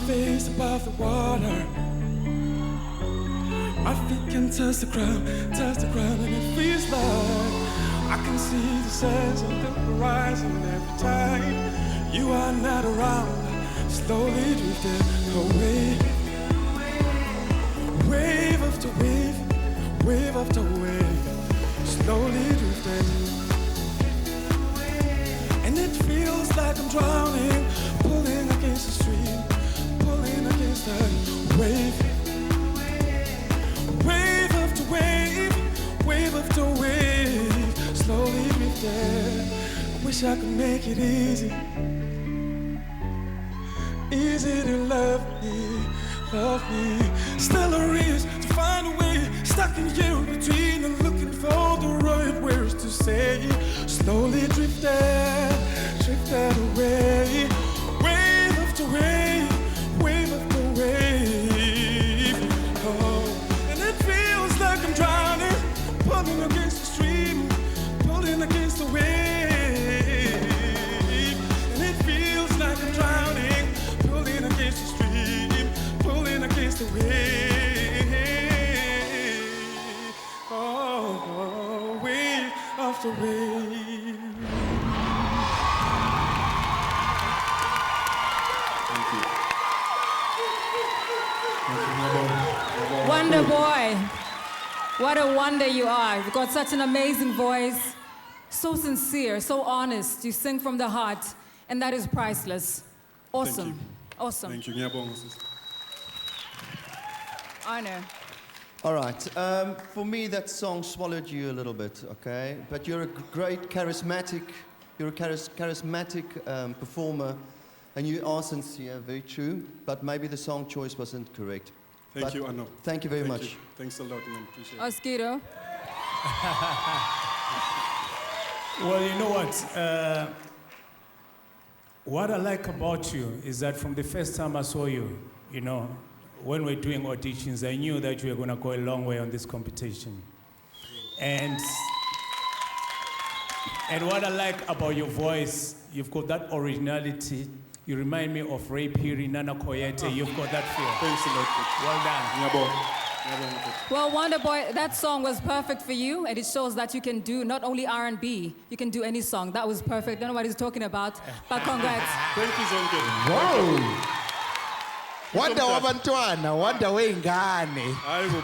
face above the water. My feet can touch the ground, and it feels like I can see the sands on the horizon every time you are not around. Slowly drifting away, wave after wave, wave after wave, slowly drifting. And it feels like I'm drowning, pulling against the stream, pulling against the wave. Wave after wave, wave after wave, slowly drifting. I wish I could make it easy. Easy to love me, love me. Still a reason to find a way, stuck in here between and looking for the right words to say. Slowly drifted, drifted away. Wave after wave, wave after wave. Oh, and it feels like I'm drowning, pulling against the stream, pulling against the wave. And it feels like I'm drowning, pulling against the stream, pulling against the wave. Oh, wave after wave. Wandaboy, what a wonder you are. You've got such an amazing voice, so sincere, so honest. You sing from the heart, and that is priceless. Awesome. Awesome. Thank you. Ngiyabonga, sis. Arno. All right. For me, that song swallowed you a little bit, okay? But you're a great charismatic performer, and you are sincere, very true. But maybe the song choice wasn't correct. Thank you, Arno. Thank you very much. You. Thanks a lot, man. Appreciate it. Oskido. Well, you know what I like about you is that from the first time I saw you, you know, when we're doing auditions, I knew that you were going to go a long way on this competition. And what I like about your voice, you've got that originality. You remind me of Ray Peary, Nana Koyete. You've got that feel. Thanks a lot. Well done. Well, Wandaboy, that song was perfect for you, and it shows that you can do not only R&B, you can do any song. That was perfect. I don't know what he's talking about, but congrats. Thank you, Zonke. Wow! Wanda wabantwana, Wandaboy Ngubeni. Hayi bo.